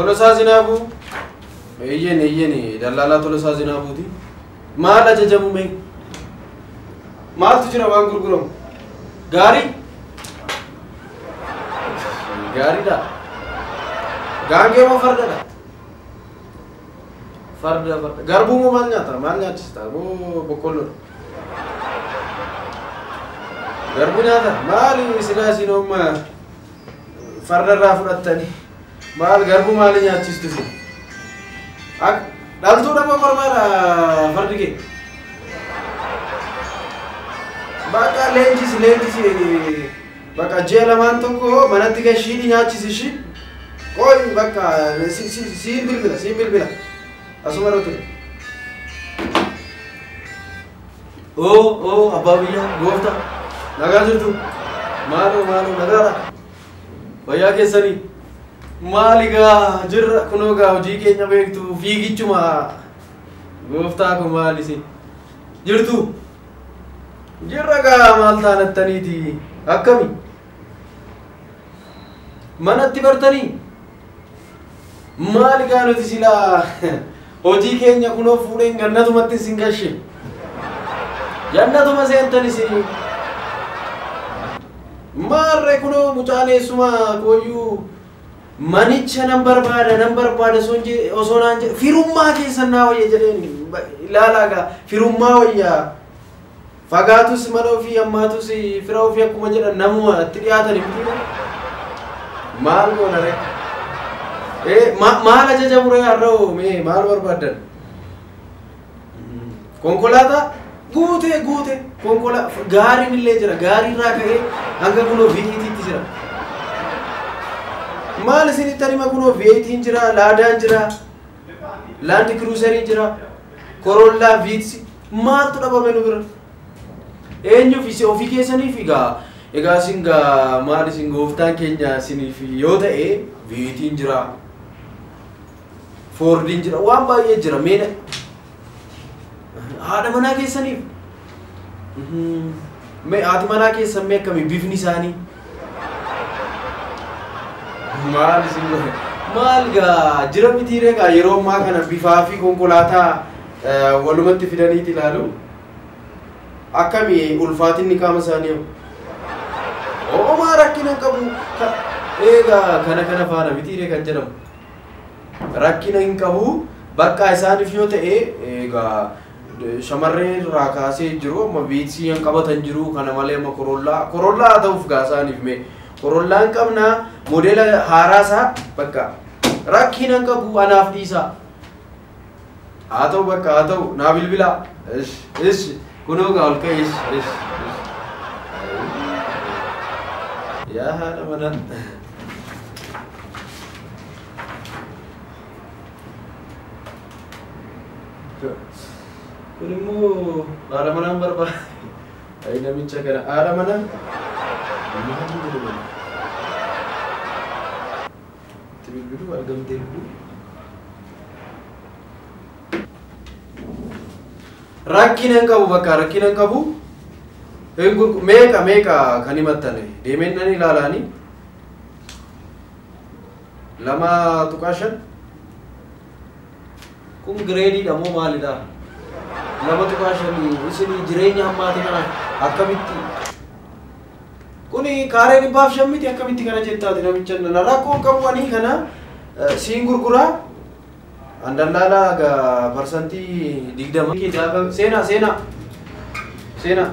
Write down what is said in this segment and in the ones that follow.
Tolosaa Zinaabu. Eeyyeni dallaalaa Tolosaa Zinaabuuti. Maal ajajamu mee? Maaltu jira waan gurguramu? Gaarii? Gaariidha. Gaangee moo fardadha? Farda. Garbuu moo maal nyaata? Maal nyaachista? Moo boqqolloodha? Garbuu nyaata? Maali silaa isin fardarraa fudhattanii? Maal garbuu maali nyaachistu isin? Dhaltuudha moo kormaadha fardi kee? Bakka leenjisi bakka ji'a lamaan tokko manatti gashiini nyaachisi qoy bakka siin bilbila asuma irra ture. Abbaa biyyaa goofta nagaa jirtu maaloo nagaadha fayyaa keessanii maaligaa jirra kunoo gaa hojii keenya beektu fiigichuma gooftaa kun maalisi jirtu jirra gaa maal taanattaniiti akkami manatti bartanii maaligaa nuti silaa hojii keenya kunoo fuudheen gannatumatti isin gashe jannatuma seentan isin maarree kunoo mucaaneessuma kooyyuu manicha nan barbaada osoo naan jedhe firummaa keessan naa wayya jedheen ilaalaagaa firummaa wayyaa fagaatus mana ofii hammaatus fira ofii akkuma jedhan namuma itti dhiyaatan himtiidha maal goona ree maal ajajamu ree har'oo mee maal barbaaddan konkolaataa guute gaariin illee jira gaarii irraa ka'ee hanga kunoo viitiitti jira maal isinitti anima kunoo viitiin jira laadaan jira laandi kiruuseriin jira korollaa viitsi maaltu dhabame nu bira eenyuuf ofii keessaniif egaa isin maal isin gooftaan keenya isiniif yoo ta'e viitiin jira foordiin jira waan baay'ee jira meena haadha manaa keessaniif haati manaa keessan mee akkamii bifni isaanii maal isin maal jira mitiiree yeroo ammaa kana bifaa fi konkolaataa walumatti fidaniiti ilaalu akkami ulfaatinni qaama isaanii maa rakkina qabu eegaa kana faana mitiiree kan jedhamu rakkina hin qabu bakka isaaniif yoo ta'e eegaa shamarree irraa kaasee jiru amma viitsii hin qabatan jiru kana malee amma korollaa ta'uuf gaasaaniif mee korollaan qabna modela haaraasaa bakka rakkina hin qabu anaaf dhiisaa haa ta'u bakka haa ta'u naa bilbilaa ish kunoo gaa ol ka'e ish yaa haadha manaa kun immoo haadha manaan barbaada ay namicha kana haadha manaa bilbilu argamtee rakkina hin qabu bakka rakkina hin qabu meeqa kan himattane deemeen nan ilaalaani 2.5 kun gireediidha moo maalidha 2.5 isin jireenya hammaati kana akkamitti kuni kaaree 500 miti akkamitti kana jettaati namicha rakkoon qabu ani kana siin gurguraa andallala ga persentii 20 kita sena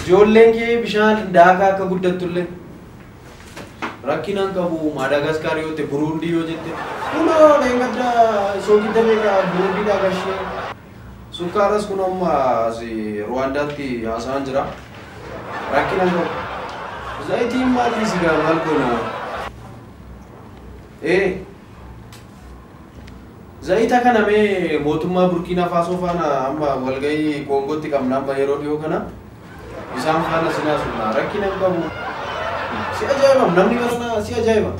ijoolleen kee bishaan daakaa akka guddatullee rakkinaan qabu Madaagaskar yoo ta'e Burundi yoo jette kunoo leengadda soogidda meeqa Burundi daagashee sukkaaras kun amma Rwaandaatti haasa'an jira rakkinaan qabu zayitiin maali sigaa maal goona zayita kana mee mootummaa Burkina Faso faana amma walgahii Kongotti qabna amma yeroo dhiyoo kana isaan faana sinaasumna rakkina hin qabu si ajaa'iba namni kana si ajaa'iba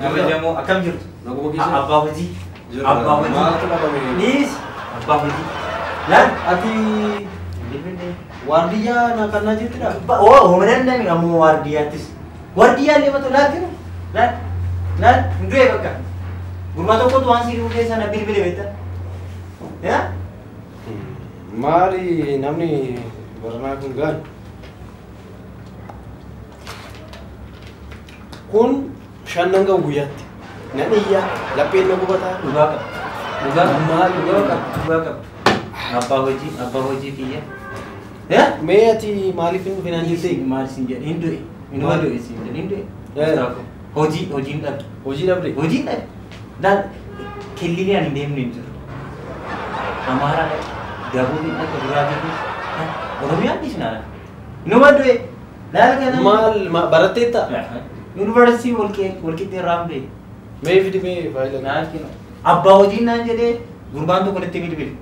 kabajamoo akkam jirtu naguma keessa abbaa hojii maaltu dhabame niis abbaa hojii lan ati waardiyyaa na kannaa jirtudha humnaan namni ammoo waardiyyaattis waardiyyaa leematu laatinu Lan hundee bakka. Gurbaa tokkotu waan siidhuu keessa na bilbile beekta. Yaa? Maali namni baranaa kun gaali? Kun shannan gahu guyyaatti. Nan iyyaa lapheen na gubataa. Dhugaa qaba. Dhugaa qaba. Abbaa hojii kiyya. Yaa? Mee ati maaliif hin dhufin aan jettee? Maal siin jedhe hin du'e. Inuma du'e siin jedhe hin du'e. Hojiin dhabe. Hojii dhabde? Hojiin dhabe. Daan killilee ani deemne hin jiru. Amaaraa dhabe. Gabuun dhabe. Guraabii dhabe. Oromiyaan dhiisnaa. Inuma du'e. Laala kana. Maal baratteetta? Yuunivarsiitii walqixxee raambee. Mee fidi mee faayila? Naaf kenna. Abbaa hojiin naan jedhee gurbaan tokko natti bilbile.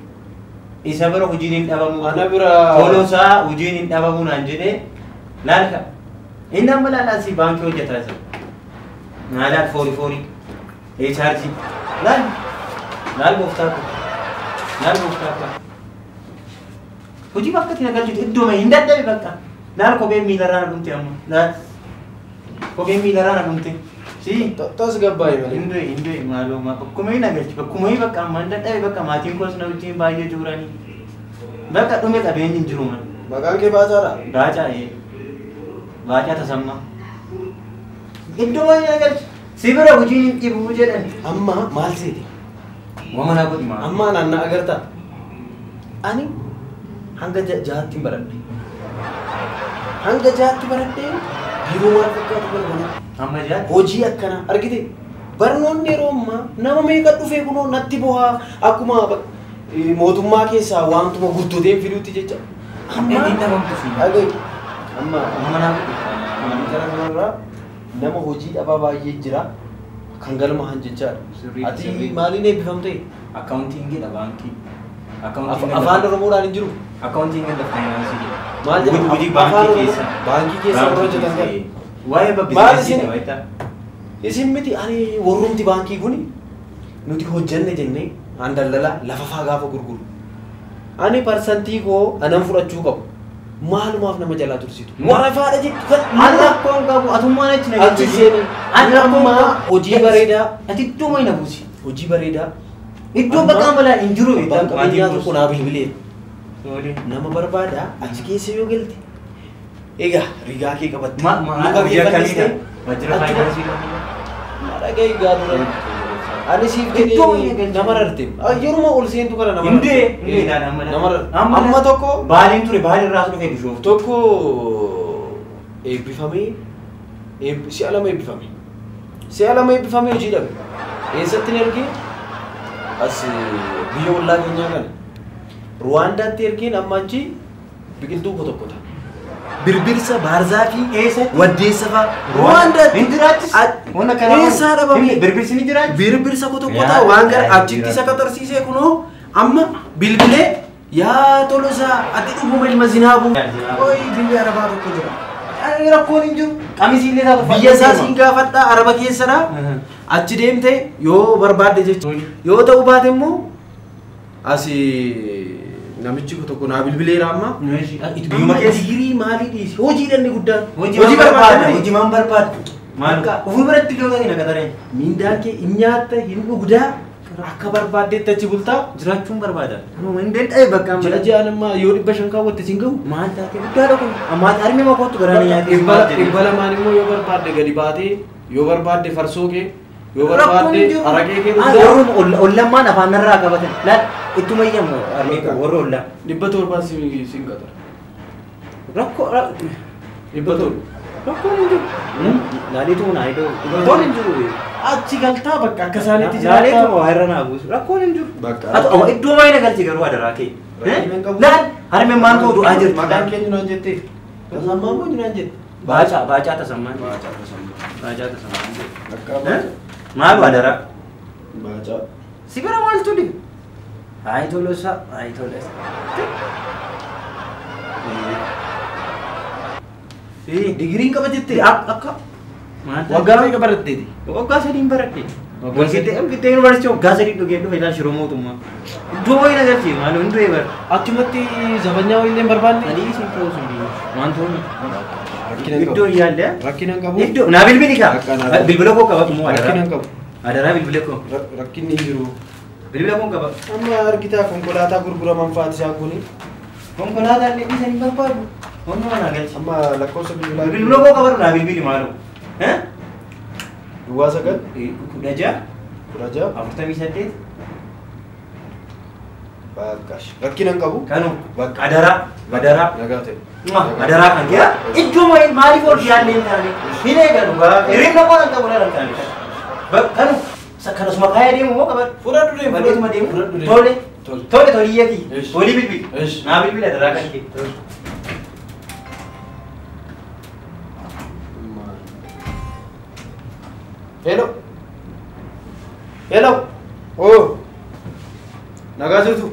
Isa bira hojiin hin dhabamu. Ana bira. Tolosaa hojiin hin dhabamu naan jedhee laal ka. Inni amma laalaa si baankii hojjetaa jira. Naalaal foori. Eechaarjii. Laal gooftaa ko. Hojii bakka itti nagalchitu iddoo hin dadhabe bakka. Laal kopheen miilarraa na dhumte amma. Laal kopheen miilarraa na dhumte. Si. Tas gabbaa'e malee. Hindoo maaloo bakkuma hin nagalchi. Bakkuma hin bakka amma hin dadhabe bakka maatiin koos na wajjin baay'ee jiranii. Bakka dhume qabeenyi hin jiru man. Maqaan kee Baacaadha? Baacaa Tasammaa. Iddoo wayii nagalchi. Si bira hojiin hin dhibuu jedhan. Amma maal seete? Waan manaa godhi maa. Amma naannaa agartaa? Ani hanga jahaatti baradhe. Hanga jahaatti baradhee yeroo maal fakkaatu balbala. Amma jahaatti? Hojii akkana argite barnoonni yeroo ammaa nama meeqa dhufee kunoo natti bu'aa akkuma mootummaa keessaa wantuma gurguddooteen fiduutti jecha. Amma hin dhabamtu si. Amma manaa godhi. Kana kanarraa nama hojii dhabaa baay'ee jira kan galmahan jechaadha. Ati maaliin eebbifamte? Akkaawuntiingidha baankii. Afaan Oromoodhaan hin jiru? Akkaawuntiingidha faayinaansii jedha. Maal jedhama? Hojii baankii keessa. Baankii keessa warra hojjetan kan. Waa'ee babbisaasiidha wayitaa. Isin miti ani warrumti baankii kuni nuti hojjenne jennee aan daldala lafa gaafa gurguru. Ani parsantii koo anan fudhachuu qabu. Maalumaaf nama jalaa tursitu. Warafaadha jettu kan Alla akkoon qabu atummaan achi na achi seeni. Ani amma hojii bareedaa. Ati iddoo mayi na buusi. Hojii bareedaa. Iddoo bakka malaa hin jiru. Qabeenyaa tokko naa bilbilee. Nama barbaada achi keessa yoo galte. Egaa rigaa kee qabatte. Muka kee fanniste. Wajjira faayinaansii dhagee gaadura. Ani siif jedhee nama rarte. Yeruma ol seentu kana nama rarte. Hindee. Amma tokko. Baaliin ture baaliin irraa dhufee bishooftu. Tokko eebbifamee si'a lama eebbifame. Si'a lama eebbifamee hojii dhabe. Eessatti ni ergee? As biyya ollaa keenyaa kana. Ruwaandaatti ergeen amma achi biqiltuu kotokkota. Birbirsa Baarzaafi Waddeessa fa'aa. Ruwaandaatti. Hin jiraachis. Eessaa dhabame? Birbirsi ni jiraachis. Birbirsa kotokkota waan gara achitti isa qaxarsiisee kunoo amma bilbilee yaa Tolosaa ati dhuguma ilma zinaabu. Oyi biyya Arabaa tokko jira. Rakkoon hin jiru. Qamisiillee taatu. Biyya isaa siin gaafadhaa Araba keessadha. Achi deemte yoo barbaadde jechuudha. Yoo ta'uu baate immoo asii namichi tokko naa bilbileera amma. Biyyuma keessa. Digirii maalii dhiisi? Hojii dhanne guddaan. Hojii barbaadde. Hojii maan barbaadde. Maal ofii biratti iddoo ta'e na qaxareen. Mindaan kee hin nyaatta hin dhugdaa akka barbaaddeetti achi bultaa. Jiraachuun barbaada. Hin danda'e bakka amma. Jira ji'aan amma yoo 500 kaawwatte siin gahu. Maal taatee guddaadha kun. Amma harmi ma kootu gara nyaatee. Dhibba lamaan immoo yoo barbaadde gadi baatee yoo barbaadde farsoo kee yoo barbaadde araqee kee dhugdaa. Ollammaan afaan irraa qabatan. Laal ittuma iyyamu harmee warra ollaa. 700 siin qaxara. Rakkoo. 700. Rakkoon hin jiru. Laaliitu naa idoo. Rakkoon hin jiru. Achi galtaa bakka akka isaaniitti jiraata. Laaliitu waa irra naa buusu. Rakkoon hin jiru. Bakka. Iddoo maayii na galchi garuu adaraa kee. Laal harmeen maan ta'u du'aa jirti. Maqaan keenya naan jettee. Tasammaa moo naan jette? Baacaa Tasammaan. Baacaa Tasammaan. Maal adaraa? Baacaa. Si bira maaltu dhibu? Hayi Tolosaa. Hayi Tolosaa. Digiriin qaba jettee? Akka. Waggaa meeqa baratteeti? Waggaa 3 baradhe. Walqixxee yuunivarsiitii waggaa 3 dhugee dhufe ilaal shiroo mootummaa. Iddoo wayii nagarsiise maal hundee bara. Achumatti zabanyaa wayii illee hin barbaanne? Adii siin ta'uu sun waan ta'uun. Iddoo yaallee. Rakkinaan qabu. Iddoo naa bilbili kaa. Bilbila koo qaba immoo Rakkinaan qabu. adaraa bilbila koo. Rakkinni jiru. Bilbila koo qaba. Amma argitaa konkolaataa gurguraman faati isaan kuni. Konkolaataa illee dhiisanii barbaadu. Wanni mana galchi. Amma lakkoofsa bilbilaa. Bilbila koo qaba naa bilbili maaloo. Duwwaa sagal. 16 16 48 Bakkash. Rakkinaan qabu. Kanu Bakka. adaraa. Nagaa ta'e. Adaraa kan kee iddoo maaliif ol yaallee hin taane hin eegalu hirribna koo kan qabu dhala kan kanu kanasuma kaaya deemu moo qaban Fudhadhu deemu. badeetuma deemu Fudhadhu deemu. tole toliyyati Eesh. tolii bilbil Eesh. naa bilbil adaraa kan kee Hello. Hello. Oh. Nagaa jirtu.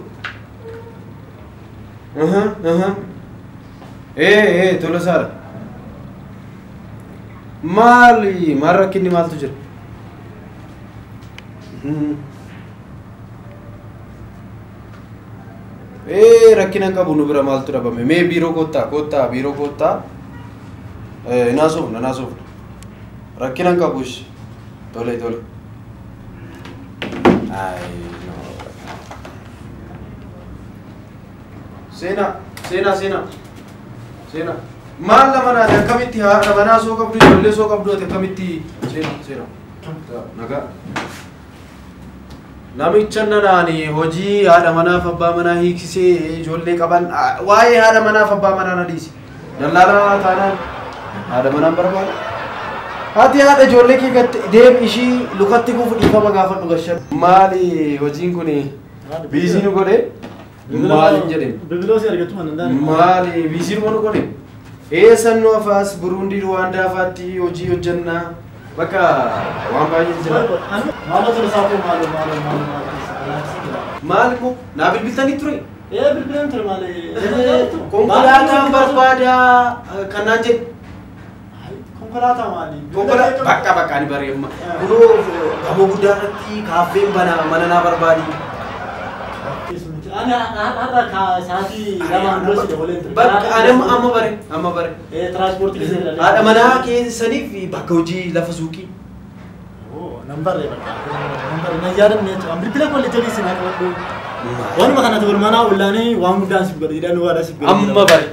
Tola saara. Maal rakkinni maaltu jira? Rakkinaan qabu nu bira maaltu dhabame? Mee biiroo koottaa biiroo koottaa. Naasofna. Rakkinaan qabu ishi. Tole. Seenaa. Maal lama naati akkamitti haadha manaa soo qabdu ijoollee soo qabdu ati akkamitti seenaa. Nagaa. Namicha nanaani hojii haadha manaaf abbaa manaa hiiksisee ijoollee qaban waa'ee haadha manaaf abbaa manaa na dhiisi. Dallaalaa taanaan haadha manaan barbaada. Haati haadha ijoollee kee gatte deem ishii lukatti kufu dhiifama gaafadhu gashan. Maali hojiin kun biizii nu godhe? Maali jedhame? Bilbiloosi argatu mandaan. Maali biizii nu godhe? Eessannoo afaas Buruundii Ruwaandaa faatti hojii hojjannaa bakka waan baay'ee jira. Maal ture saafuu maal. Maali moo naa bilbiltanii ture? Bilbilaan ture maali? Konkolaataan barbaadaa kanaan jedhe. Konkolaataa maali? Bakka ni bareema. Kunoo gamoo guddaa irratti kaaffeen mana naa barbaadi. Ana har'a sa'aatii lamaan dura si dabalee ture. Bakka amma bare. Tiraanspoortii keessa jira. Haadha manaa keessaniif bakka hojii lafa suuqii. Nambarree bakka. Na yaadanne jechuudha. Bilbila koo illee jedhii sinaa qabadhu. Waanuma kanatti walmanaa ullaanii waan guddaan siif godhe jedhan waadhaa siif godhe. Amma bare.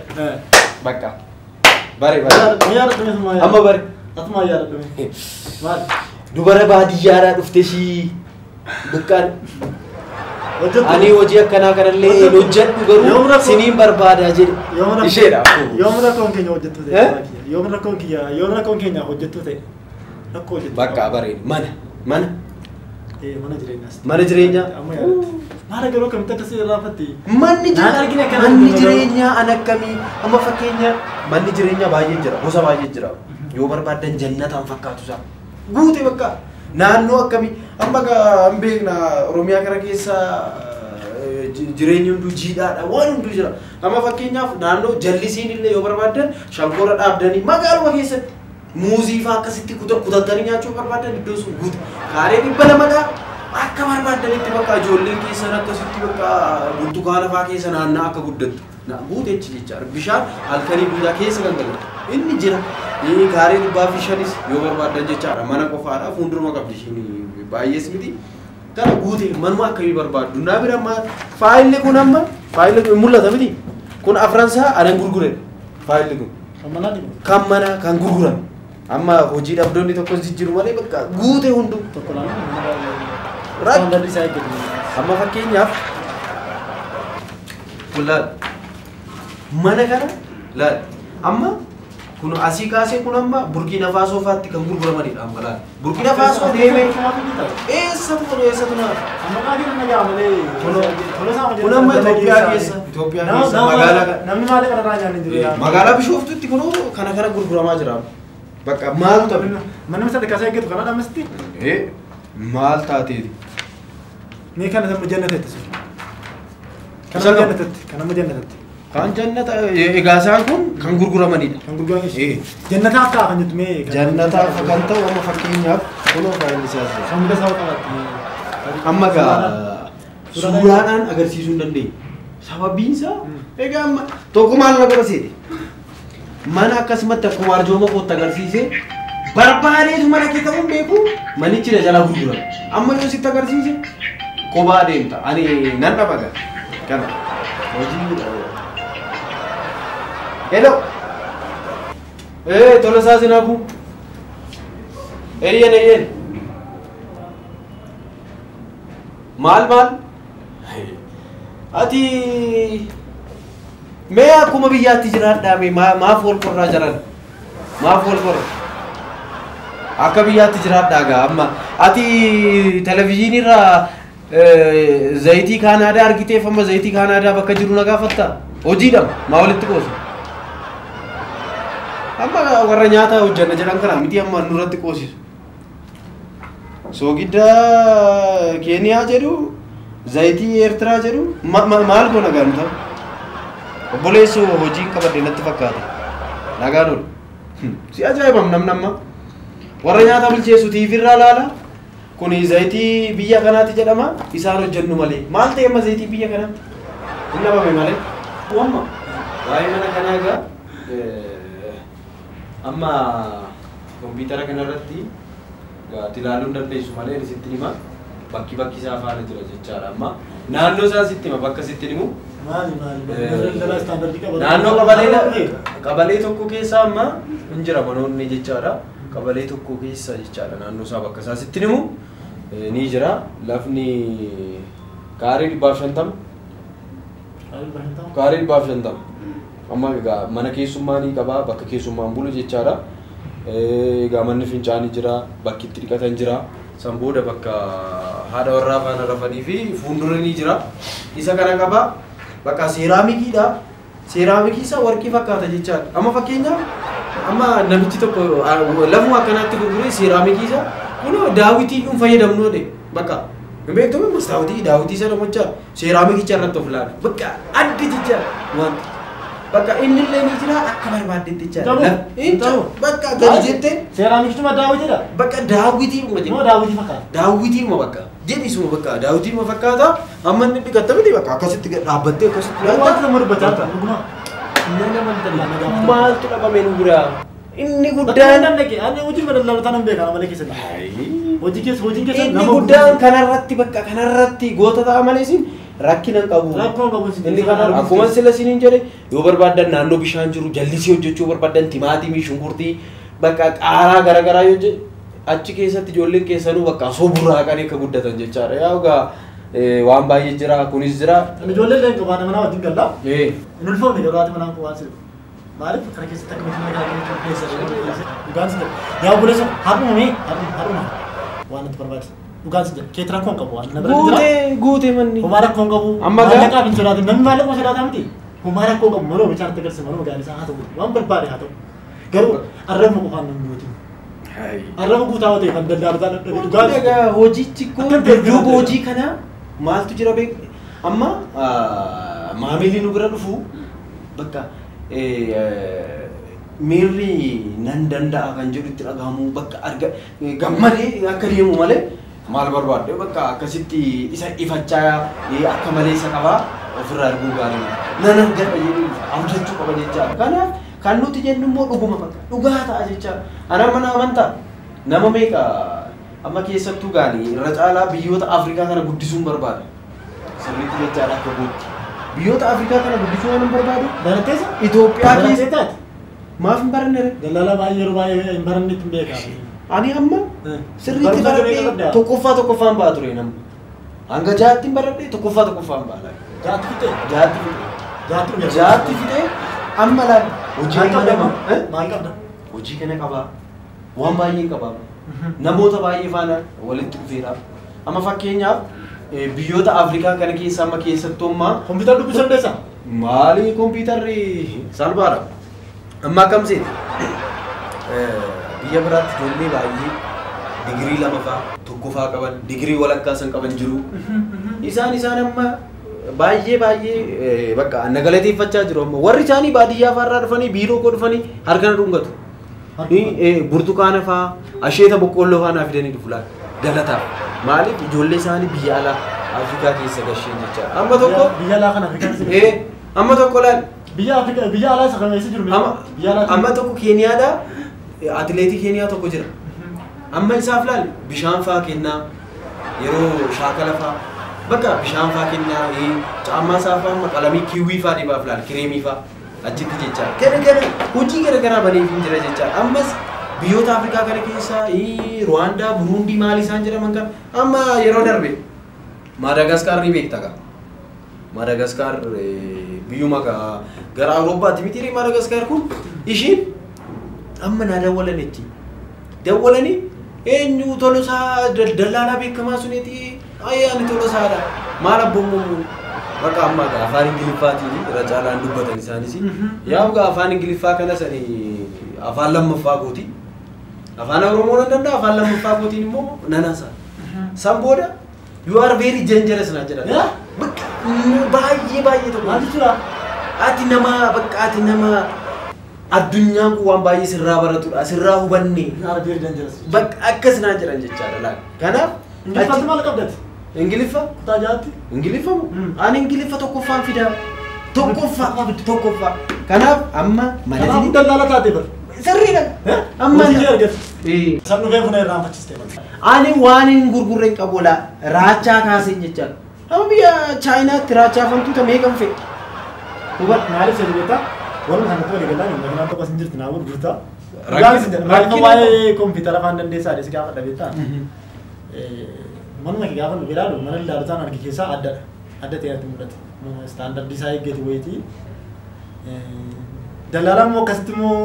Bakka. Bare. Ma yaadadhume summaa yaadadhu. Amma bare. Atumaa yaadadhume. Maal? Dubara baadiyyaadhaa dhufte shii buqqaan. Ani hojii akkanaa kanallee hin hojjedhu garuu siniin barbaadaa jedhe. Isheedha. Yoom rakkoon keenya hojjettu ta'e. Yoom rakkoon keenya hojjettu ta'e. Rakkoo hojjettu. Bakka bareedu. Mana. Mana jireenyaas. Mana jireenyaa. Amma yaadatti. Maal garuu akkamitti akkasii irraafatti? Manni jireenyaa an akkamii amma fakkeenya manni jireenyaa baay'ee jira. Gosa baay'ee jira. Yoo barbaadan jannataan fakkaatu isaa. Guute bakka. Naannoo akkamii amma hin beekna Oromiyaa kana keessa jireenyi hunduu jiidhaadha waan hunduu jira. Amma fakkeenyaaf naannoo jallisiin illee yoo barbaadan shankoora dhaabdanii magaaluma keessatti muuzii fa'aa akkasitti kutattanii nyaachuu barbaadan iddoo sun guute. Kaaree 200dha akka barbaadanitti bakka ijoolleen keessan akkasitti bakka burtukaana fa'aa keessa naannaa akka guddattu. Guute jecha bishaan halkanii guyyaa keessa kan galu. Inni jira. Kaaree 5,000 yoo barbaadan jechaadha. Mana qofaadha fuulduruma qabdi ishiin baay'ees miti. Kana guute manuma akkamii barbaaddu. Naa bira amma faayilli kun mul'ata miti. Kun afransaa anan gurgure. Faayilli kun. Kan mana kan gurguran. Amma hojii dhabdoonni tokkos jijjiiru malee bakka guute hunduu. Amma fakkeenyaaf kun laal mana kana laal amma kun asii kaasee kun amma Burkina Faso faatti kan gurguramanidha amma laal. Burkina Faso deemee eessatu naa kun amma Itoophiyaa keessa magaalaa Bishooftutti kunoo kana gurguramaa jira. Bakka maal ta'e manni sadii kaasee eegatu kana dhamasti maal taateeti mee kana tamma jannatetti kana jannatatti kan jannata egaa isaan kun kan gurguramanidha. Kan gurguraman jannataaf ta'a kan jettu mee jannataaf kan ta'u amma fakkeenyaaf kunoo faayilli isaas kan hunda isaa qabatti amma gaa suuraadhaan agarsiisuu hin dandeenye. Sababiin isaa egaa amma tokko maal na godhaseeti mana akkasumatti akkuma arjooma kootti agarsiise barbaadeetu mana kee ta'uun beeku manichi na jala gurgura amma yoo sitti agarsiise kophaa deemta ani nan dhabaga kana hojii hello tola saa sinaafu eyyen maal ati mee akkuma biyyaatti jiraadhaa mee maaf wal qorraa jiran maaf wal qorra akka biyyaatti jiraadhaa gaa amma ati televezyiinirraa zayitii kaanaadaa argiteef amma zayitii kaanaadaa bakka jiru na gaafatta hojiidham maa walitti qoosu amma warra nyaataa hojjanna jedhan kana miti amma nurratti qoosisu soogidda keeniyaa jedhu zayitii eertiraa jedhu maal goona gaanta obboleessu hojiin qabadde natti fakkaata nagaan ol si ajaa'ibam namnamma warra nyaata bilcheessu tiivirraa laala kun zayitii biyya kanaatti jedhama isaan hojjennu malee maal ta'e amma zayitii biyya kanaatti hin dhabame malee wamma waa'ee mana kanaa egaa amma kompiitara kanarratti ilaaluun dandeessu malee sitti hima bakki isaa faana jira jechaadha amma naannoo isaa sitti hima bakka sitti himu naannoo qabalee tokko keessa amma hin jira manoonni jechaadha qabalee tokko keessa jechaadha naannoo isaa bakka isaa sitti himu ni jira lafni kaarii 150 kaarii 150 amma egaa mana keessummaa ni qaba bakka keessummaan bulu jechaadha egaa manni fincaanii jira bakki itti dhiqatan jira san booda bakka haadha warraa faana rafanii fi fuuldura ni jira isa kana qaba bakka seeraamikiidha seeraamikii isaa warqii fakkaata jechaadha amma fakkeenyaaf amma namichi tokko lafuma akkanaatti gurguree seeraamikii isaa kun daawwitii kun fayyadamnu dhe bakka beektu mastaawitii daawwitii sana mocha seeraamikicha irratti of ilaala bakka addi jechaadha wanta bakka inni illee ni jira akka barbaaddetti jechaadha bakka gadi jette seeraamikituma daawwitiidha bakka daawwitii uma jedhu daawwitii fakkaata daawwitii uma bakka jedhisuma bakka daawwitii uma fakkaata amma inni dhiqatta miti bakka akkasitti dhaabbattee akkasitti wanta nama dubbataa dhuguma nama daldala maaltu dhabame nu bira inni guddaan ani hojii madallalataan hin beekama malee keessatti hojii keessa inni guddaan kanarratti bakka kanarratti goota ta'a malee isin rakkinan qabu inni kana akkuma sila isiniin jedhe yoo barbaadan naannoo bishaan jiru jallisii hojjechuu barbaadan timaatimii shunkurtii bakka qaaraa garagaraa yoo achi keessatti ijoolleen keessanuu bakka osoo burraaqanii akka guddatan jechaadha yaa egaa waan baay'ee jira kunis jira ijoolleen leen qabaana manaa wajjin galla hin ulfoofne gabaati manaan kun waan siru maaliif kana keessatti akka mitii nagaa keessa dhugaan sida yaa obboleessa har'uma waan itti barbaachisa dhugaan sida keetti rakkoon qabu waan na bira jira guutee manni homaa rakkoon qabu maallaqaaf hin sodaatin namni maallaquma sodaataa miti homaa rakkoon qabu manoo bichaan itti agarsiisa manoo magaalaa isaa haa ta'u waan barbaade haa ta'u garuu arrabuma qofaan nan guutin arraba guutaa ta'e kan daldaalaa dadhabee dhugaan egaa hojichi kun duuba hojii kana maaltu jira beek amma maamilli nu bira dhufu bakka miirri nan danda'a kan jedhu itti dhagahamu bakka arga gammadee akka deemu malee maal barbaadde bakka akkasitti isa ifachaa akka malee isa qabaa ofirraa arguu gaarii nan argadha jedhu abdachuu qaba jechaadha kanaaf kan nuti jennu immoo dhuguma bakka dhugaa ta'a jechaadha ana mana amantaa nama meeqa amma keessattuu gaanii irra caalaa biyyoota Afrikaa kana guddisuun barbaada sirriitti jechaadha akka guutti biyyoota Afrikaa kana guddisuu waan barbaadu baratteessa Itoophiyaa keessatti maaf hin baranne daldala baay'ee yeroo baay'ee hin barannetti hin beekamu ani amma sirriitti baradhee tokkoffaan ba'a ture namni hanga jaatti hin baradhee tokkoffaan ba'a jaatti fixee amma laal hojii maal qabda hojii kana qabaa waan baay'ee qabaa namoota baay'ee faana walitti dhufeera amma fakkeenyaaf biyyoota Afrikaa kana keessa amma keessattummaa kompiitara dubbisuu dandeessaa maali kompiitarri salphaadha amma akkamseeti biyya biraatti ijoollee baay'ee digirii 2 fa'aa tokko fa'aa qaban digirii walakkaa san qaban jiru isaan amma baay'ee bakka nagalateeffachaa jiru amma warri isaanii baadiyyaa fa'aarraa dhufanii biiroo koo dhufanii harkana dhungatu burtukaana fa'aa asheeta boqqolloo fa'aa naa fidanii dhufu laal galataaf maaliif ijoollee isaanii biyya alaa Afrikaa keessa gasheen jecha amma tokko biyya alaa kana Afrikaa keessa amma tokko laal Biyya Afrikaa biyya alaa isa kameessa jiru. Biyya alaa. Amma tokko Keeniyaadha. Atileetii Keeniyaa tokko jira. Amma isaaf laal bishaan fa'aa kennaa yeroo shaakala fa'aa bakka bishaan fa'aa kennaa caammaa isaa fa'aa qalamii kiwwii fa'aa dibaaf laal kireemii fa'aa achitti jechaa gara hojii garagaraa baneef hin jira jechaa ammas biyyoota Afrikaa kana keessa Ruwaandaa Buruundii maali isaan jedhaman kan amma yeroo darbe Maadaagaskar ni beekta gaa Maadaagaskar biyyuma gara Awurooppaatti miti Maadaagaskar kun ishiin amma naa dawwalanii eenyu Tolosaa dallaalaa beekamaa suneti ayyaani Tolosaadha maal abboomu bakka amma afaan Ingiliffaatiin irra caalaan dubbatan isaanis yaa afaan Ingiliffaa kana sani afaan lammaffaa gooti afaan Oromoo nan danda'a afaan lammaffaa gootiin immoo nanaasa san booda you are very dangerous na jedhan bakka baay'ee tokko maal jira ati nama addunyaan kun waan baay'ee sirraa baratudha sirraa hubanne bakka akkas naan jedhan jechaadha laal kanaaf Ingiliffatti maal qabdati? Ingiliffa? Kutaa jaatti? Ingiliffa moo? Ani Ingiliffa tokkoffaan fidaa tokkoffaa kanaaf amma Kanaaf dallaala taatee bar. sirriidha Amma ni argatu. Sabni bee funa irraan faccistee bar. ani waan hin gurgurreen qabola raachaa kaaseen jechaadha amma biyya chaayinaatti raachaa fantuuta meeqan fedhe Hubat maaliif jedhu beektaa? Walumaa kanatti walii galaan hin dhagnaan tokko sin jirti naa gurgurtaa. Rakkina waa'ee kompiitara afaan dandeessaa adees gaafa dhabeettaa. Manuma gaafa nu ilaalu mana ilaalutaan argi keessaa addadha. Adda ta'etti mul'ata. Staandardii isaa eeggate wayitii. Dallaalaan immoo akkasitti immoo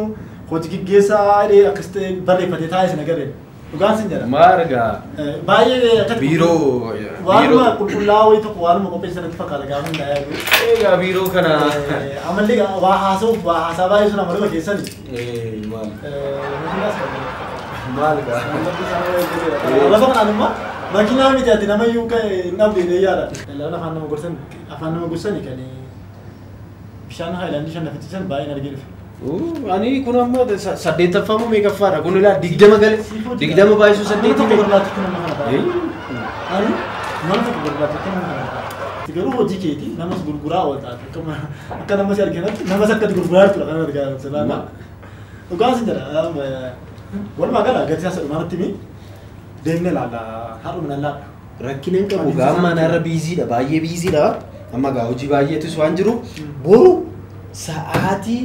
hojii gaggeessaa akkasitti barreeffatee taa'ee sin agarreen. Dhugaan sin jedha. Marga. Baay'ee akkatti. Biiroo. Waanuma qulqullaa'aa wayii tokko waanuma qopheessanatti fakkaata gaafa hin dhayaa. Egaa biiroo kana. Amalli waa haasa'uuf waa haasaa baay'ee sun amaluma keessani. Maal. Nuti Marga. Lafa kanaan immoo makiinaa miti ati nama iyyuu hin dhabdee yaada. Dallaalaan afaan nama gorsani kan bishaan haayilaandii shan nafichisan baay'een argee dhufe. Ani kun amma saddeettaffamoo meeqaffaadha kun ilaa 20 gale 20 baay'isuu saddeetii Nama barbaatutti nama kana ta'a. Ani nama tokko barbaatutti nama kana ta'a. Garuu hojii keetii namas gurguraa ooltaati. Akka namas arginatti namas akkati gurguraa jirtudha kan argaa sirraa. Dhugaan sin jedha. Walumaa gala gatii isaa sadhumaanatti mi deemnee laalla haadhuma nan laadha. Rakkina hin qabu gaamma narra biiziidha baay'ee biiziidha amma gaa hojii baay'eetus waan jiru boru sa'aatii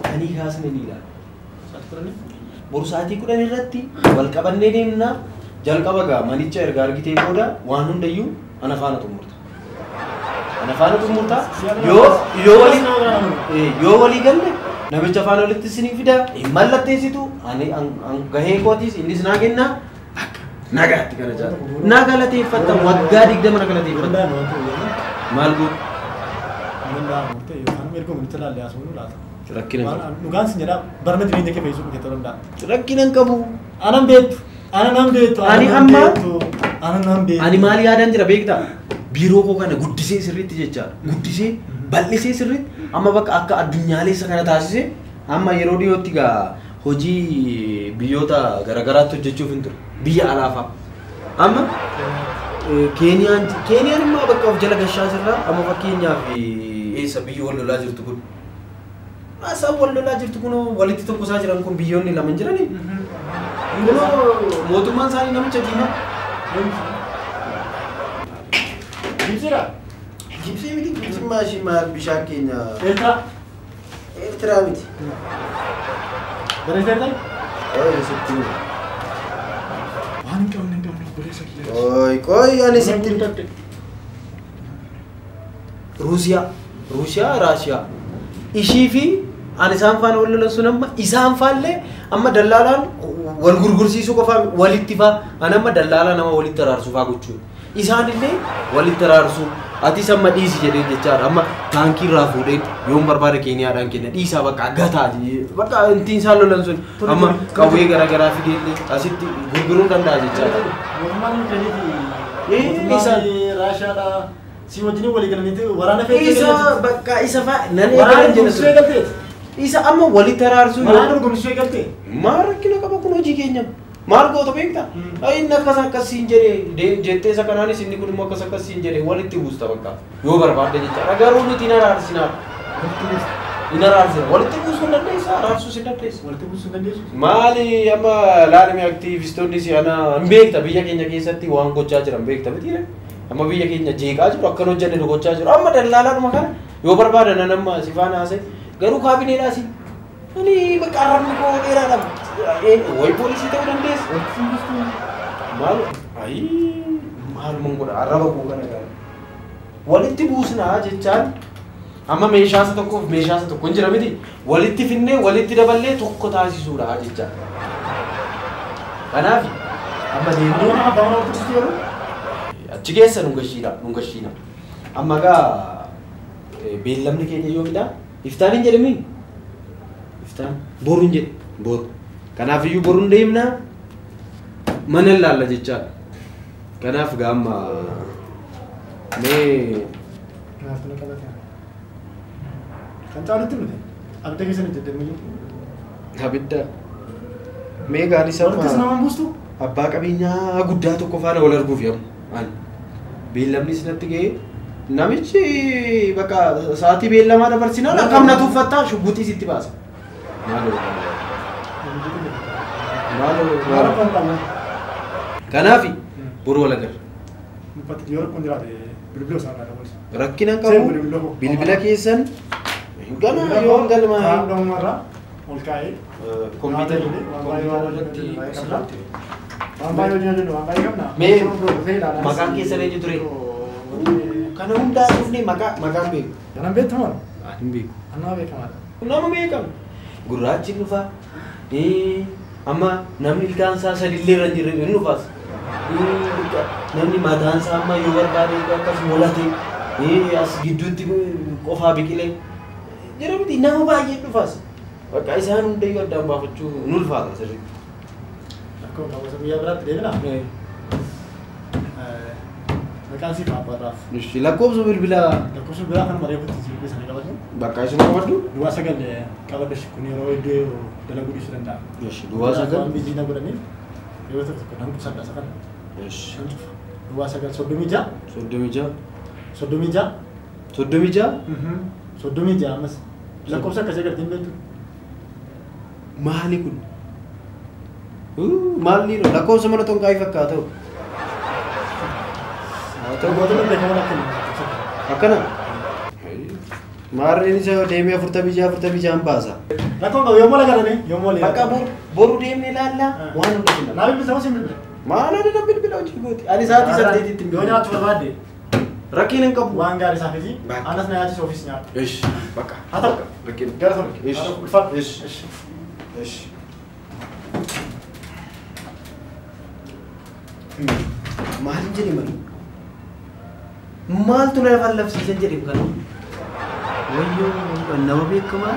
10 kaasnaniidha. Boru sa'aatii 10 irratti wal qabannee deemna jalqaba gaa manicha erga argitee booda waan hundayyuu ana faana xumurta yoo walii galle namicha faana walitti isinii fida hin mallatteessitu ani gahee kootiis innis naa kenna nagaatti kana jaala naa galateeffatta waggaa 20 na galateeffatta maal goot rakkina dhugaan sin jedha barna jireenya kee fayyisuu dhufee ta'uu danda'a. rakkina hin qabu Anan beektu. ani maal yaadaan jira beektaa biiroo koo kana guddisee sirriitti jechaadha guddisee bal'isee sirriitti amma bakka akka addunyaalessa kana taasise amma yeroo dhiyootti gaa hojii biyyoota garagaraatti hojjechuuf hin ture biyya alaafaa amma Keeniyaan immoo bakka of jala gashaa jirra amma fakkeenyaaf eessa biyyi wal lolaa jirtu kun asaan wal lolaa jirtu kun walitti tokkosaa jiran kun biyyoonni lama jiranii kunoo mootummaan isaanii namicha diimaa Jibsiidha. Jibsii miti jibsii maashii maal bishaan keenya Eertiraa miti. Bareedaa ta'e? Sitti Waan hin qabne obboleessa kiyya. Qoy ani sitti Raashiyaa ishii fi ani isaan faana wal lolan sun amma isaan faallee amma dallaalaan wal gurgursiisuu qofaa walitti faa ani amma dallaalaa nama walitti araarsuu faa gochuudha. Isaan illee walitti araarsuu ati samma dhiisi jedhee jechaadha amma taankii irraa fuudheen yoon barbaada Keeniyaadhaan kenna dhiisaa bakka gataati bakka intiin isaan lolan sun amma qawwee garaagaraa fideellee asitti gurguruun danda'a jechaadha. Mootummaan Raashiyaadha. Si wajjin walii galanii waraana fe'ee isa bakka isa fa'a nan eegalan jedhe isa amma walitti araarsuu waraana dorgomsuu eegalte maal rakkina qaba kun hojii keenya maal goota beekta inni akkasiin jedhe jettee isa kanaanis inni kun immoo akkasiin jedhe walitti buusta bakka yoo barbaadde jechaadha garuu nuti hin araarsinaa Ina raarse walitti buusuu hin dandeessaa raarsuu si dandeessa. Walitti buusuu hin dandeessu. Maali amma laalmi aktiivistoonni si'ana hin beekta biyya keenya keessatti waan gochaa jiran beekta miti amma biyya keenya jeeqaa jiru akkan hojjanne nu gochaa jiru amma dallaalaadhuma kana yoo barbaadan amma si faana haasa'e garuu kaabineedhaa si ani bakka arrabni koo dheeraadha wayi poolisii ta'uu dandeessa. Maal maaluma godha arraba koo kana gaara walitti buusnaa jechaan amma meeshaa isa tokkoof meeshaa isa tokko hin jira miti walitti finnee walitti daballee tokko taasisuudha jechaan. Kanaaf amma deemnee Abbaan Ortodoksii yeroo achi keessa nu gashiina. Amma gaa beellamni keenya yoomidha iftaan hin jedhamin iftaan boru hin jedhe boru. Kanaaf iyyuu boru hin deemna mana ilaalla jechaadha. Kanaaf gaa amma mee kan caalutti miti abidda keessa hin jedhamu. Abidda mee gaarii sama Wanti namaan buustu abbaa qabeenyaa guddaa tokko faana wal arguuf yamu beellamni sinatti ga'ee namichi bakka sa'aatii beellamaa dabarsinaan akkamna tuffattaa shubbutii sitti baasa. Maaloo kanaaf boru wal agarra. Mukkatti yoo rakkoon jiraate bilbila isaa irraa dabalisa. Rakkina qabu bilbila keessan gana yoo galma irraa ol kaa'ee kompiitara waan baay'ee hojii hojjennu waan baay'ee qabna. mee maqaan keessan eenyu ture? Kana hundaa dhufne maqaan beeku. Kanan beektamaa? Hin beeku. Annaa beekamaadha. Nama beekamu gurraachi dhufa amma namni ilkaan isaa sadillee irra jirre hin dhufaas namni mataan isaa amma yoo barbaade akkas molate as gidduutti qofaa biqilee jira miti nama baay'ee dhufaas bakka isaan hundayyuu addaan baafachuu nu ulfaata sirriitti. Akkuma kaawwasa guyyaa biraatti deebina. Maqaan siif abbaarraaf. Lakkoofsa bilbilaa Lakkoofsa biraa kan mareefutti siif sana qabatu. bakka isuma qabaddu. Duwwaa sagal qabadda kun yeroo iddoo dalaguu dhiisuu danda'a. Duwwaa sagal. Waan biizii na godhaniif yeroo tokko nan qusadha isa kana. Nan cufa. Duwwaa sagal 36. 36. 36. 36. 36 ammas lakkoofsa akkasii galtiin beektu. Maali kun? Maali lakkoofsa mana tonqaayii fakkaata. Tokkotu beekaman Akkana? Maarreen isa deemee 46 baasa. Rakkoon qabu yommuu lagaranii yommuu lee. Bakka boru deemnee ilaalla waan hunda sinna. Naa bilbila sama bilbila. Maal adda bilbila hojii gooti. Ani sa'aatii 8tti yoo nyaachuu barbaadde rakkiin hin qabu. waan gaarii isaa fi anas na nyaachisa ofiis nyaatu. Ish bakka. Haa ta'u Rakkiin. gara sana. Ish. Ulfaatu. Ish. Ish. Maal jedhe malee? Maaltu na lafsiisan jedhe kana? Wayyoo nama beekamaa.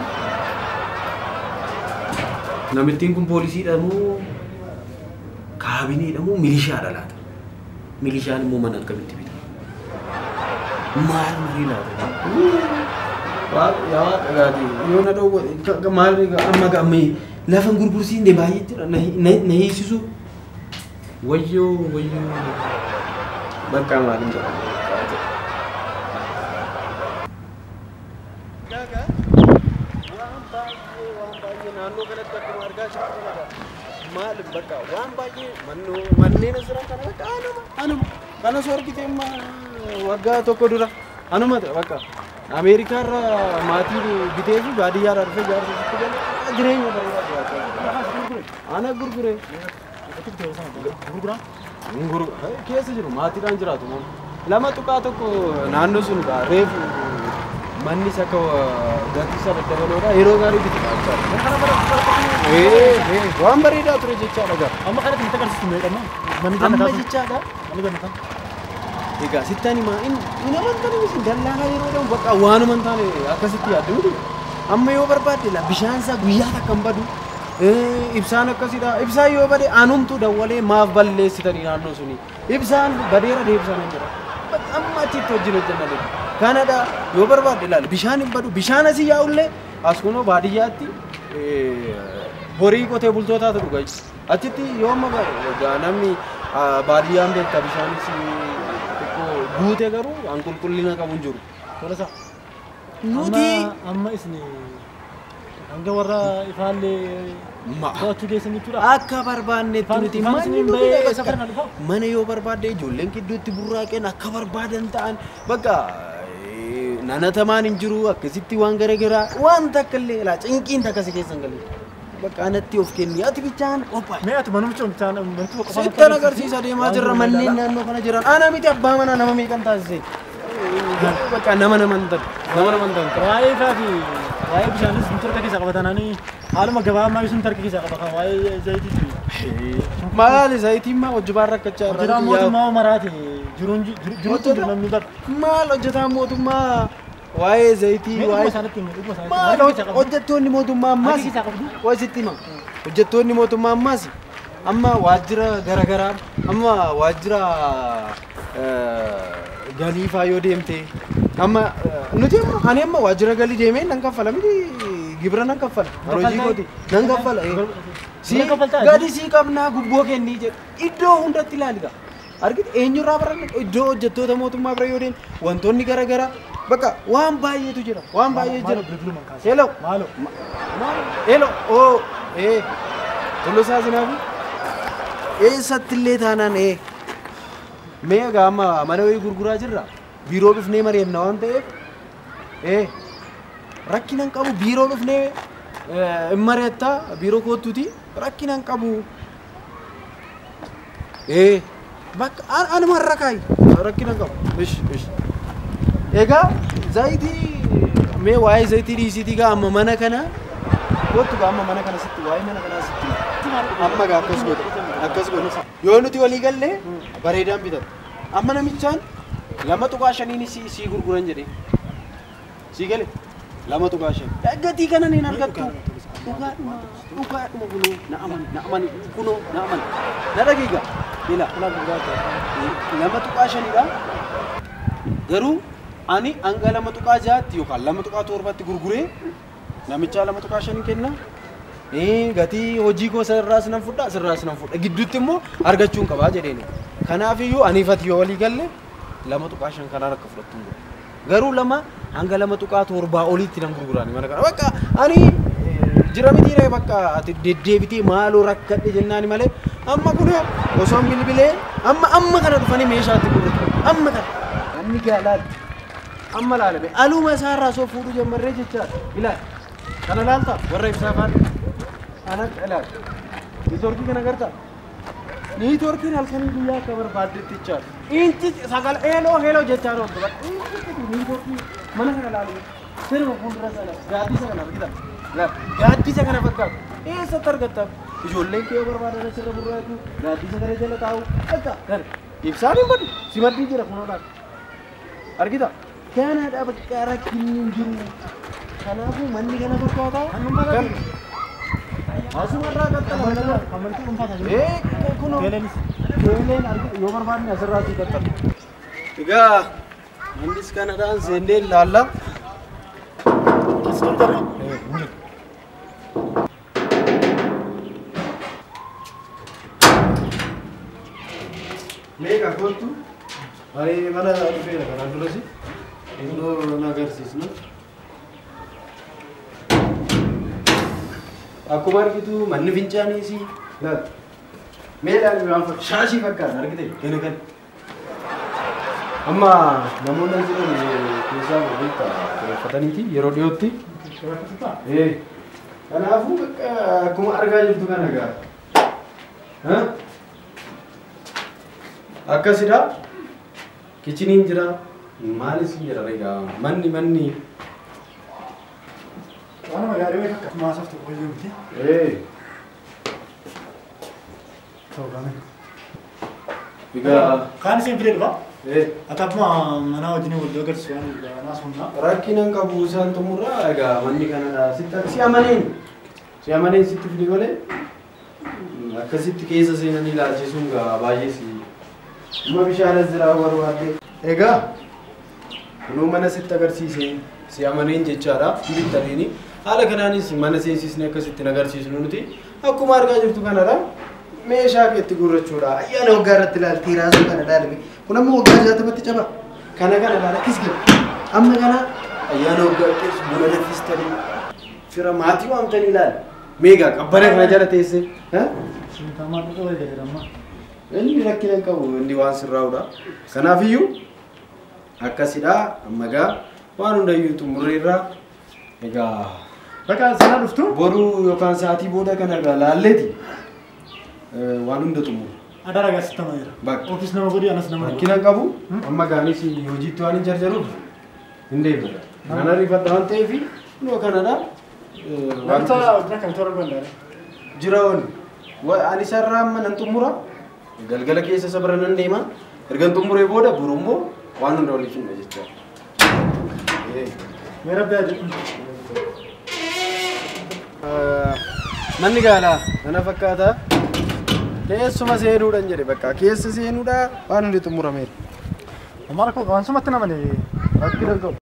Namittiin kun poolisiidha moo kaabineedha moo milishaadha laata? Milishaan immoo mana akkamitti bita? Maal marii laata? Yaa dhagaati yoo na dhowwa maal amma gammee lafan gurgursiin de baay'ee jira na hiisisu. Wayyoo bakka maaliin jedhama? naannoo kanatti akkuma argaa jirtu maal bakka waan baay'ee manneen asirraa kana bakka anuma kana soo argite amma waggaa tokko dura anuma bakka Ameerikaarra maatii bitee fi baadiyyaarraa dhufee jaarsisitti galee jireenya bareedaa ana gurgure keessa jiru maatiidhaan jiraatu lama tuqaa tokko naannoo sun reefu manni akka gattisa daddabaloodha yeroo gaarii bitaa waan bareedaa ture jechaadha gar amma kana kan tagarsiisu meeqama amma jechaadha egaa sittani maa in amantan isin dallaalaa yeroo dhawu bakka waanuma hin taane akkasitti yaaddu amma yoo barbaadde la bishaan isaa guyyaa takkan badu ibsaan akkasidha ibsaan yoo bade anumtu dawwalee maaf balleessitanii naannoo suni ibsaan badeera deebisaan jira amma achitti wajjin hojjannaa Kanada yoo barbaadde ilaali bishaan hin badu bishaan asii yaa'ullee as kunoo baadiyyaatti horii qotee bultootaatu dhuga achitti yoo amma namni baadiyyaan beekta bishaanis xiqqoo guute garuu an qulqullina qabu hin jiru. Tolasa nuti amma isni hanga warra ifaallee to'achuu keessan jechuudha. akka barbaannetti nuti mana yoo barbaadde ijoolleen gidduutti burraaqeen akka barbaadan ta'an bakka nanatamaan hin jiru akkasitti waan garaagaraa waan takka illee laa cinqiin takka si keessan galu bakka anatti of kenni ati bichaan qophaa'e. Mee ati manumcha bichaan mantu qofaan sittan agarsiisa deemaa jirra manneen naannoo kana jiran ana miti abbaa manaa nama meeqan taasise bakka nama namantan. Waa'ee faafi waa'ee bishaanis tarka keessa qabatanii haaluma gabaabaa sun tarka keessa qabatan waa'ee zayitii. Maali zayitiin maa hojjebaa rakkachaa irra hojjetaan mootummaa maraati jiruutti namni bara. Maal hojjetaan mootummaa waa'ee zayitii waa'ee maal hojjettoonni mootummaa ammaas waasitti hima hojjettoonni mootummaa ammaas amma waajjira garaagaraa amma waajjira galiifaa yoo deemte amma nuti ani amma waajjira galii deemee nan kaffala miti gibira nan kaffala hojii kooti nan kaffala gadi sii qabnaa gubboo kennii jedhu iddoo hundatti ilaaliga argite eenyurraa baranne iddoo hojjettoota mootummaa bira yoo deemte wantoonni garaagaraa bakka waan baay'eetu jira waan baay'ee jira hello hello oo Tolosaa Zinaafi eessatti illee taanaan mee gaama mana wayii gurguraa jirra biiroo dhufnee mareefna waan ta'eef rakkinan qabu biiroo dhufnee mareetta biiroo koottuuti rakkinan qabu bakka anuma irra kaayi rakkinan qabu ish egaa zayitii mee waa'ee zayitii dhiisiitii gaa amma mana kana kottu gaa amma mana kana sitti waa'ee mana kanaa sitti amma gaa akkas godhe yoo nuti walii gallee bareedaan bitatu amma namichaan 2.5 sii gurguran jedhee sii gale 2.5 gatii kana niin argattu dhugaadhuma kunoo na amani kunoo na amani na dhagiiga ila 2.5 dha garuu ani hanga 2.6 yookaan 2.7 gurguree namicha 2.5 kenna gatii hojii koo sirraas nan fudha gidduutti immoo argachuun qabaa jedheen kanaaf iyyuu aniifati yoo walii galle 2.5 kanaan akka fudhattu garuu lama hanga 2.7 oliitti nan gurgurani mana kana bakka ani jira mitiiree bakka ati deddeebitee maaloo rakkadhe jennaani malee amma kun osoo bilbilee amma kana dhufanii meeshaatti gurguratu amma kana anni gaalaati amma laalame aluma isaarraa soo fuudhu jammarree jechaadha ilaal kana laalta warra ibsaa faadha ana ilaal niitoorkii kana garta niitoorkiin halkanii guyyaa akka barbaaddetti jechaadha inchi sagal heloo jechaa roobtu niitoorkii mana kana laalame sirma fuuldura sana gaaddisa kana argitan gaaddisa kana fakkaatu eessatti argattaaf ijoolleen kee yoo barbaadan asirra burraatu gaaddisa kana jala taa'u akka kana ibsaan hin badu si maddii jira kunoodhaan argita kanaadha bakka rakkinni hin jiru kanaafuu manni kana fakkaataa kan asumarraa qaxxala kamaltii dhuunfaataa jiru kunoo keeleen argita yoo barbaadne asirraa sii qaxxala egaa mannis kanadhaan seendee ilaalla meeqa kootu hari mana dhufeera kanaan durasi indoo na agarsiisna akkuma argitu manni fincaaniisi laal meedhaan waan shaashii fakkaata argite kana kan amma namoonni jiran keessaa walitti xiyyeeffataniiti yeroo dhiyootti kanaafuu bakka akkuma argaa jirtu kana gaa akkasidha kichiniin jira maalis jira egaa manni waan magaalaa way fakkaatu maasaaf tokko iyyuu miti ta'uudhaan egaa kaan isin fidee dhufa akkuma mana wajjin wal agarsiisu waan naas humnaa rakkinan qabu isaan xumurraa egaa manni kanadha si amaneen sitti fide malee akkasitti keessa seenanii ilaalchisuun gaa baay'ee Uma bishaanas jira barbaadde egaa kunoo mana sitti agarsiise si amaneen jechaadha bittaniini haala kanaanis mana seensisne akkasitti agarsiisnu nuti akkuma argaa jirtu kanadha meeshaa keetti gurrachuudha ayyaana waggaa irratti ilaaltee raasuu kana dhaalame kun ammoo waggaa 60tti caba kana ilaala kisge amma kana ayyaana waggaattis buna danfistanii fira maatii waamtanii ilaala. Meegaa qabbana kana jala teesse. Sintamaa dhuga wal jedhama. Inni rakkina qabu inni waan sirraa'udha. Kanaafiyyuu akkasidha amma gaa waan hundayyuu xumurreerra. Egaa Bakka sana dhuftu boruu yookaan sa'aatii booda kana laalleeti waan hunda xumuru. adara gaasitama jira. Bakka. Ofiis nama godhi anas nama godhi. Rakkina qabu amma gaanis hojiitti waan hin jarjaruuf hin deebi'u. Kana rifadha waan ta'eef noo kanadha. Wanta kan toora gondaare. Jiraawwan ani sarara amma nan xumura galgala keessa sabra nan deema ergan xumuree booda burummoo waan hunda waliif himna jechuudha. Meera biyya manni gaala kana fakkaata keessuma seenuudhaan jedhe bakka keessa seenuudha waan hundi xumurameera. Amara koo waan sumatti namani rakki danqabu.